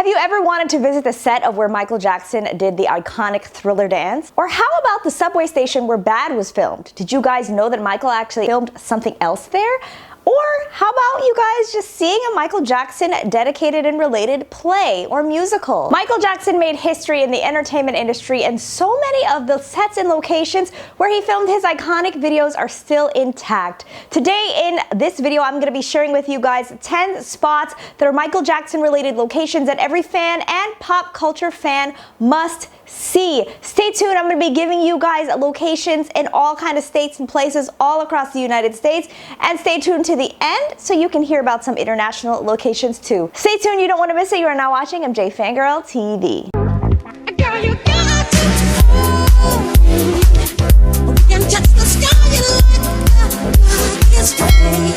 Have you ever wanted to visit the set of where Michael Jackson did the iconic Thriller dance? Or how about the subway station where Bad was filmed? Did you guys know that Michael actually filmed something else there? Or how about you guys just seeing a Michael Jackson dedicated and related play or musical? Michael Jackson made history in the entertainment industry, and so many of the sets and locations where he filmed his iconic videos are still intact. Today in this video, I'm going to be sharing with you guys 10 spots that are Michael Jackson related locations that every fan and pop culture fan must see. Stay tuned, I'm going to be giving you guys locations in all kind of states and places all across the United States, and stay tuned to the end so you can hear about some international locations too. Stay tuned, you don't want to miss it. You are now watching MJFANGIRL TV. Girl, you got to we can touch the sky like yesterday.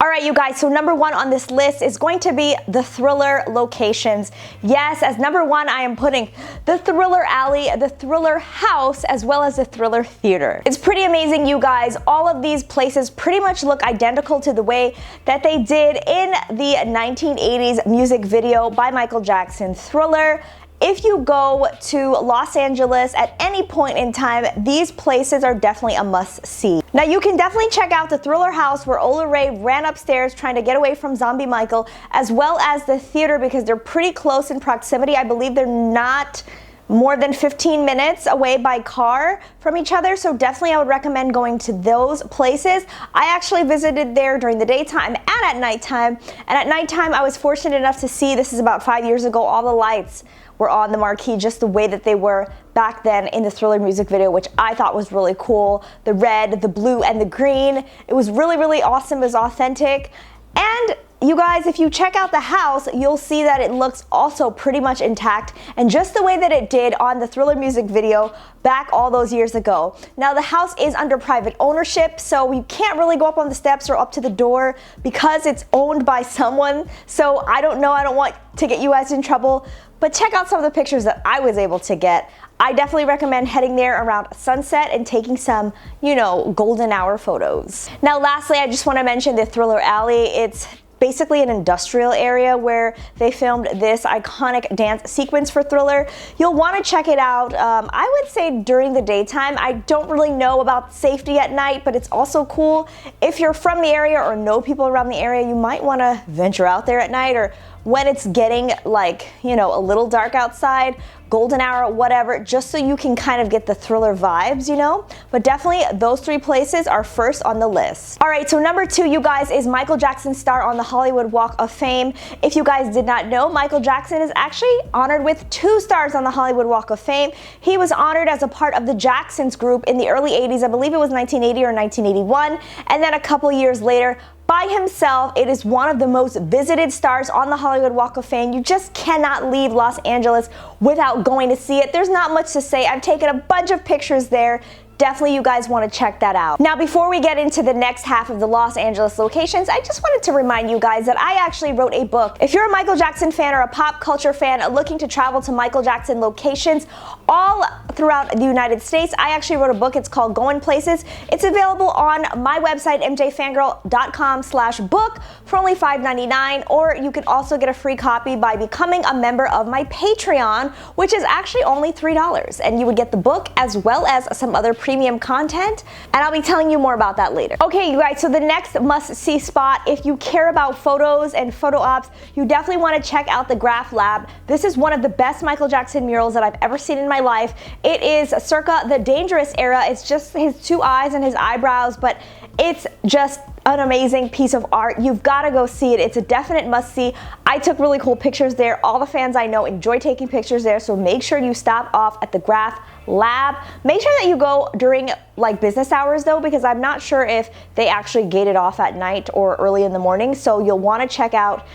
Alright you guys, so number one on this list is going to be the Thriller locations. Yes, as number one I am putting the Thriller Alley, the Thriller House, as well as the Thriller Theater. It's pretty amazing you guys, all of these places pretty much look identical to the way that they did in the 1980s music video by Michael Jackson, Thriller. If you go to Los Angeles at any point in time, these places are definitely a must-see. Now you can definitely check out the Thriller House where Ola Ray ran upstairs trying to get away from Zombie Michael, as well as the theater because they're pretty close in proximity. I believe they're not more than 15 minutes away by car from each other, so definitely I would recommend going to those places. I actually visited there during the daytime and at nighttime, and at nighttime I was fortunate enough to see, this is about 5 years ago, all the lights were on the marquee just the way that they were back then in the Thriller music video, which I thought was really cool. The red, the blue, and the green. It was really, really awesome. It was authentic. And you guys, if you check out the house, you'll see that it looks also pretty much intact and just the way that it did on the Thriller music video back all those years ago. Now the house is under private ownership, so you can't really go up on the steps or up to the door because it's owned by someone. So I don't know, I don't want to get you guys in trouble, but check out some of the pictures that I was able to get. I definitely recommend heading there around sunset and taking some, you know, golden hour photos. Now lastly, I just want to mention the Thriller Alley. It's basically an industrial area where they filmed this iconic dance sequence for Thriller. You'll want to check it out, I would say during the daytime. I don't really know about safety at night, but it's also cool. If you're from the area or know people around the area, you might want to venture out there at night, or when it's getting like, you know, a little dark outside, golden hour, whatever, just so you can kind of get the Thriller vibes, you know? But definitely those three places are first on the list. Alright, so number two, you guys, is Michael Jackson's star on the Hollywood Walk of Fame. If you guys did not know, Michael Jackson is actually honored with 2 stars on the Hollywood Walk of Fame. He was honored as a part of the Jacksons group in the early 80s, I believe it was 1980 or 1981, and then a couple years later, by himself, it is one of the most visited stars on the Hollywood Walk of Fame. You just cannot leave Los Angeles without going to see it. There's not much to say. I've taken a bunch of pictures there. Definitely you guys want to check that out. Now before we get into the next half of the Los Angeles locations, I just wanted to remind you guys that I actually wrote a book. If you're a Michael Jackson fan or a pop culture fan looking to travel to Michael Jackson locations all throughout the United States, I actually wrote a book. It's called Going Places. It's available on my website, mjfangirl.com/book, for only $5.99, or you can also get a free copy by becoming a member of my Patreon, which is actually only $3, and you would get the book as well as some other premium content, and I'll be telling you more about that later. Okay, you guys, so the next must-see spot, if you care about photos and photo ops, you definitely want to check out the GRAFF Lab. This is one of the best Michael Jackson murals that I've ever seen in my life. It is circa the Dangerous era. It's just his 2 eyes and his eyebrows, but it's just an amazing piece of art. You've got to go see it. It's a definite must-see. I took really cool pictures there. All the fans I know enjoy taking pictures there, so make sure you stop off at the GRAFF Lab. Make sure that you go during like business hours though, because I'm not sure if they actually gate it off at night or early in the morning, so you'll want to check out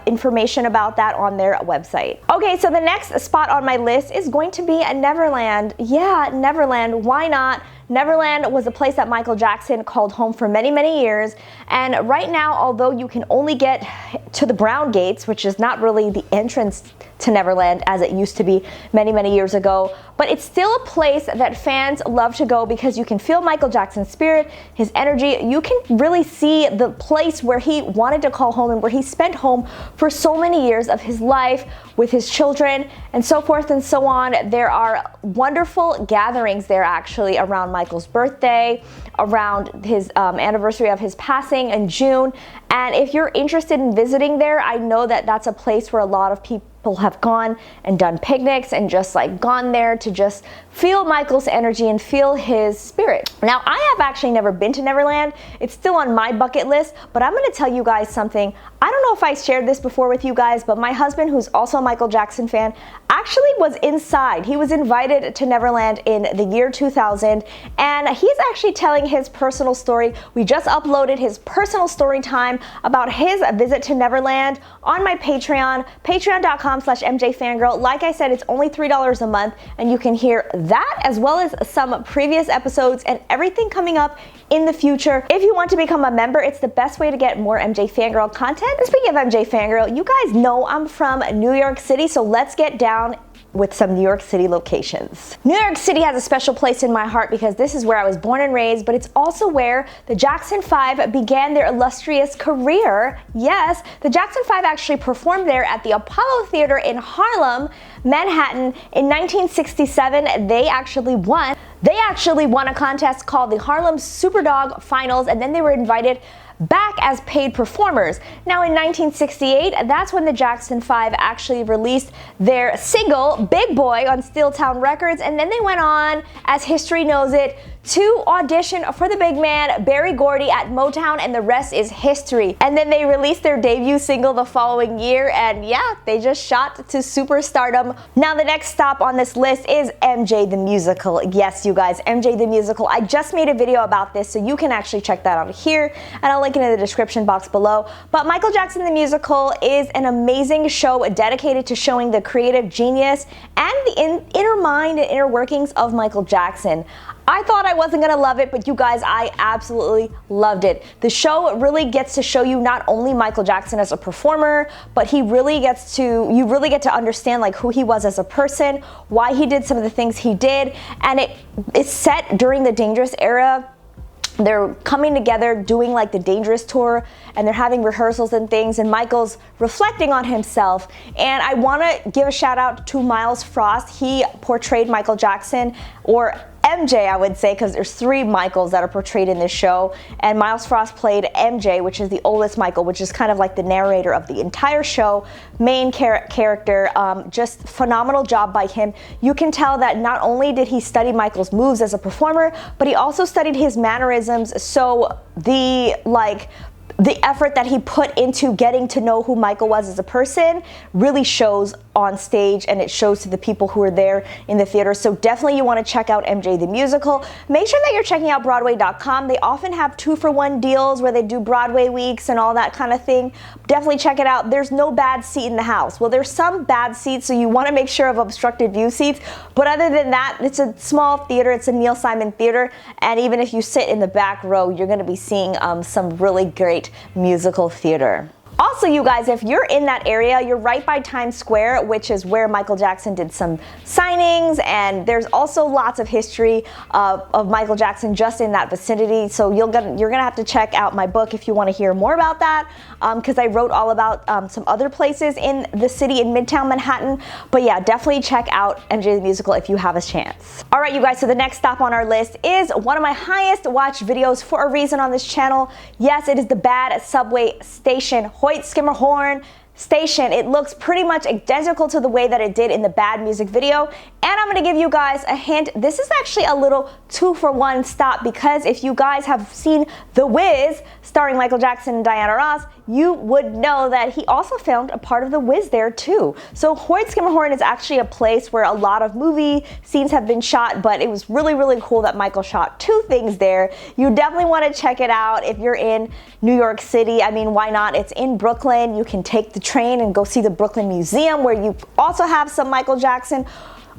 information about that on their website. Okay, so the next spot on my list is going to be at Neverland. Yeah, Neverland, why not? Neverland was a place that Michael Jackson called home for many, many years, and right now, although you can only get to the brown gates, which is not really the entrance to Neverland as it used to be many, many years ago, but it's still a place that fans love to go because You can feel Michael Jackson's spirit, his energy. You can really see the place where he wanted to call home and where he spent home for so many years of his life with his children and so forth and so on. There are wonderful gatherings there actually around Michael's birthday, around his anniversary of his passing in June. And if you're interested in visiting there, I know that that's a place where a lot of people have gone and done picnics and just like gone there to just feel Michael's energy and feel his spirit. Now, I have actually never been to Neverland. It's still on my bucket list, but I'm going to tell you guys something. I don't know if I shared this before with you guys, but my husband, who's also a Michael Jackson fan, actually was inside. He was invited to Neverland in the year 2000, and he's actually telling his personal story. We just uploaded his personal story time about his visit to Neverland on my Patreon, patreon.com/MJFANGIRL. Like I said, it's only $3 a month, and you can hear that as well as some previous episodes and everything coming up in the future. If you want to become a member, it's the best way to get more MJ Fangirl content. And speaking of MJ Fangirl, you guys know I'm from New York City, so let's get down with some New York City locations. New York City has a special place in my heart because this is where I was born and raised, but it's also where the Jackson 5 began their illustrious career. Yes, the Jackson 5 actually performed there at the Apollo Theater in Harlem, Manhattan in 1967. They actually won a contest called the Harlem Superdog Finals, and then they were invited back as paid performers. Now in 1968, that's when the Jackson 5 actually released their single, Big Boy, on Steel Town Records, and then they went on, as history knows it, to audition for the big man, Berry Gordy, at Motown, and the rest is history. And then they released their debut single the following year, and yeah, they just shot to superstardom. Now the next stop on this list is MJ the Musical. Yes, you guys, MJ the Musical. I just made a video about this, so you can actually check that out here, and I'll link it in the description box below. But Michael Jackson the Musical is an amazing show dedicated to showing the creative genius and the inner mind and inner workings of Michael Jackson. I thought I wasn't gonna love it, but you guys, I absolutely loved it. The show really gets to show you not only Michael Jackson as a performer, but you really get to understand like who he was as a person, why he did some of the things he did, and it's set during the Dangerous era. They're coming together doing like the Dangerous tour, and they're having rehearsals and things, and Michael's reflecting on himself. And I want to give a shout out to Miles Frost. He portrayed Michael Jackson, or MJ, I would say, because there's 3 Michaels that are portrayed in this show, and Miles Frost played MJ, which is the oldest Michael, which is kind of like the narrator of the entire show, main character. Just phenomenal job by him. You can tell that not only did he study Michael's moves as a performer, but he also studied his mannerisms, so the effort that he put into getting to know who Michael was as a person really shows on stage, and it shows to the people who are there in the theater. So definitely you want to check out MJ the Musical. Make sure that you're checking out Broadway.com. They often have 2-for-1 deals where they do Broadway weeks and all that kind of thing. Definitely check it out. There's no bad seat in the house. Well, there's some bad seats, so you want to make sure of obstructed view seats. But other than that, it's a small theater. It's a Neil Simon theater, and even if you sit in the back row, you're going to be seeing some really great musical theater. Also, you guys, if you're in that area, you're right by Times Square, which is where Michael Jackson did some signings, and there's also lots of history of Michael Jackson just in that vicinity. So you're gonna have to check out my book if you want to hear more about that, because I wrote all about some other places in the city in Midtown Manhattan. But yeah, definitely check out MJ the Musical if you have a chance. All right, you guys, so the next stop on our list is one of my highest watched videos for a reason on this channel. Yes, it is the Bad Subway Station Hoyt Skimmerhorn station. It looks pretty much identical to the way that it did in the Bad music video, and I'm gonna give you guys a hint. This is actually a little 2-for-1 stop, because if you guys have seen The Wiz starring Michael Jackson and Diana Ross, you would know that he also filmed a part of The Wiz there too. So Hoyt Skimmerhorn is actually a place where a lot of movie scenes have been shot, but it was really, really cool that Michael shot 2 things there. You definitely want to check it out if you're in New York City. I mean, why not? It's in Brooklyn. You can take the train and go see the Brooklyn Museum, where you also have some Michael Jackson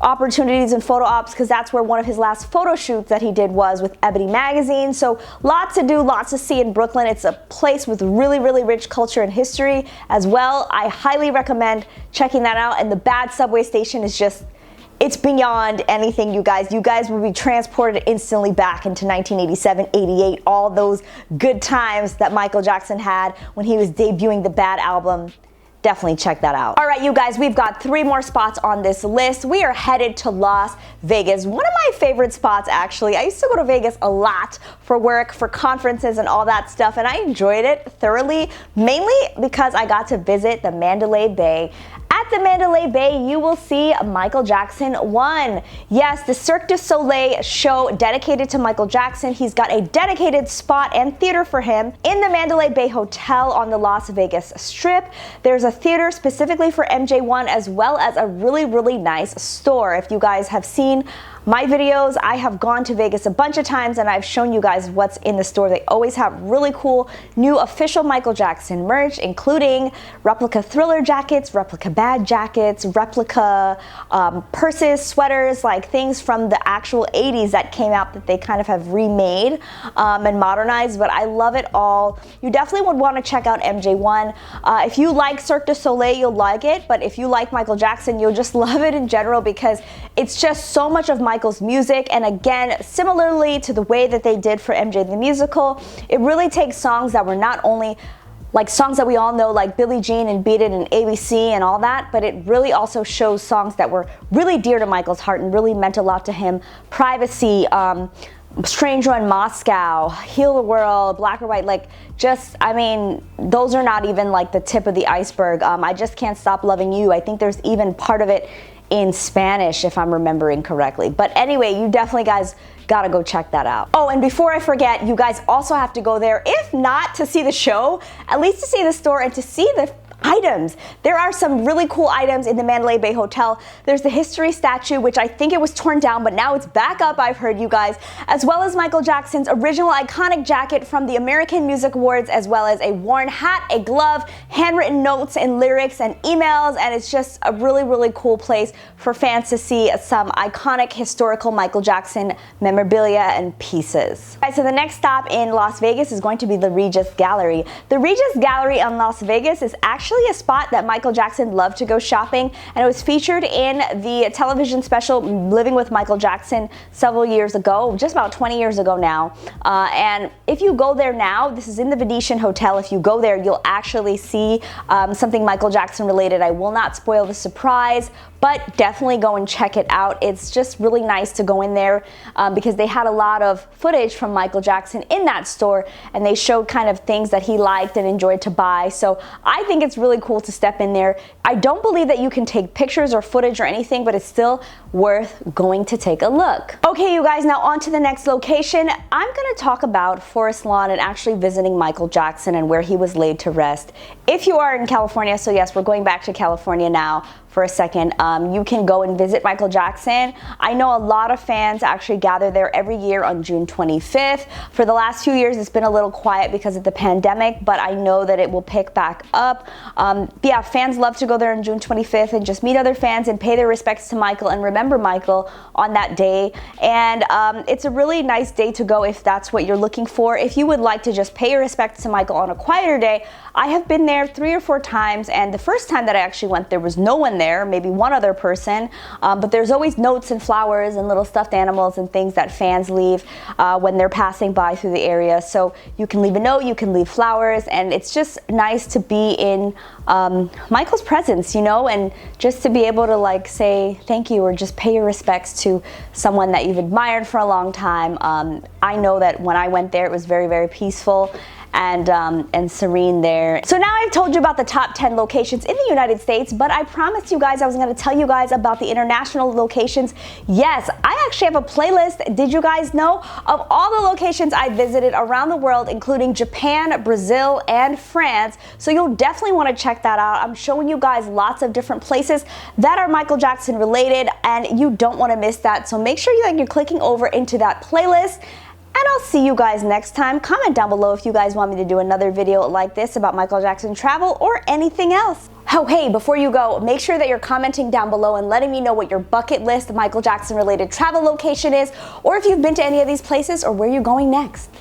opportunities and photo ops, because that's where one of his last photo shoots that he did was with Ebony magazine. So lots to do, lots to see in Brooklyn. It's a place with really, really rich culture and history as well. I highly recommend checking that out, and the Bad subway station is just it's beyond anything, you guys. You guys will be transported instantly back into 1987, 88, all those good times that Michael Jackson had when he was debuting the Bad album. Definitely check that out. All right, you guys, we've got 3 more spots on this list. We are headed to Las Vegas. One of my favorite spots, actually. I used to go to Vegas a lot for work, for conferences and all that stuff, and I enjoyed it thoroughly, mainly because I got to visit the Mandalay Bay. At the Mandalay Bay, you will see Michael Jackson 1. Yes, the Cirque du Soleil show dedicated to Michael Jackson. He's got a dedicated spot and theater for him in the Mandalay Bay Hotel on the Las Vegas Strip. There's a theater specifically for MJ1 as well as a really, really nice store. If you guys have seen my videos, I have gone to Vegas a bunch of times and I've shown you guys what's in the store. They always have really cool new official Michael Jackson merch, including replica Thriller jackets, replica Bad jackets, replica purses, sweaters, like things from the actual 80s that came out that they kind of have remade and modernized, but I love it all. You definitely would want to check out MJ1. If you like Cirque du Soleil, you'll like it, but if you like Michael Jackson, you'll just love it in general because it's just so much of Michael's music, and again, similarly to the way that they did for MJ the Musical, it really takes songs that were not only like songs that we all know, like Billie Jean and Beat It and ABC and all that, but it really also shows songs that were really dear to Michael's heart and really meant a lot to him. Privacy, Stranger in Moscow, Heal the World, Black or White, like just, I mean, those are not even like the tip of the iceberg. I Just Can't Stop Loving You. I think there's even part of it in Spanish, if I'm remembering correctly. But anyway, you definitely guys gotta go check that out. Oh, and before I forget, you guys also have to go there, if not to see the show, at least to see the store and to see the items. There are some really cool items in the Mandalay Bay Hotel. There's the history statue, which I think it was torn down, but now it's back up, I've heard, you guys, as well as Michael Jackson's original iconic jacket from the American Music Awards, as well as a worn hat, a glove, handwritten notes and lyrics and emails, and it's just a really, really cool place for fans to see some iconic historical Michael Jackson memorabilia and pieces. All right, so the next stop in Las Vegas is going to be the Regis Gallerie. The Regis Gallerie in Las Vegas is actually a spot that Michael Jackson loved to go shopping, and it was featured in the television special Living with Michael Jackson several years ago, just about 20 years ago now. And if you go there now, this is in the Venetian Hotel, if you go there, you'll actually see something Michael Jackson related. I will not spoil the surprise, but definitely go and check it out. It's just really nice to go in there because they had a lot of footage from Michael Jackson in that store, and they showed kind of things that he liked and enjoyed to buy. So I think it's really cool to step in there. I don't believe that you can take pictures or footage or anything, but it's still worth going to take a look. Okay, you guys, now on to the next location. I'm gonna talk about Forest Lawn and actually visiting Michael Jackson and where he was laid to rest. If you are in California, so yes, we're going back to California now for a second, you can go and visit Michael Jackson. I know a lot of fans actually gather there every year on June 25th. For the last few years, it's been a little quiet because of the pandemic, but I know that it will pick back up. Yeah, fans love to go there on June 25th and just meet other fans and pay their respects to Michael and remember Michael on that day. And it's a really nice day to go if that's what you're looking for. If you would like to just pay your respects to Michael on a quieter day, I have been there 3 or 4 times, and the first time that I actually went, there was no one there, maybe one other person, but there's always notes and flowers and little stuffed animals and things that fans leave when they're passing by through the area. So you can leave a note, you can leave flowers, and it's just nice to be in Michael's presence, you know, and just to be able to like say thank you or just pay your respects to someone that you've admired for a long time. I know that when I went there, it was very, very peaceful and serene there. So now I've told you about the top 10 locations in the United States, but I promised you guys I was going to tell you guys about the international locations. Yes, I actually have a playlist, did you guys know, of all the locations I visited around the world, including Japan, Brazil, and France. So you'll definitely want to check that out. I'm showing you guys lots of different places that are Michael Jackson related, and you don't want to miss that. So make sure you're clicking over into that playlist. And I'll see you guys next time. Comment down below if you guys want me to do another video like this about Michael Jackson travel or anything else. Oh, hey, before you go, make sure that you're commenting down below and letting me know what your bucket list Michael Jackson related travel location is, or if you've been to any of these places or where you're going next.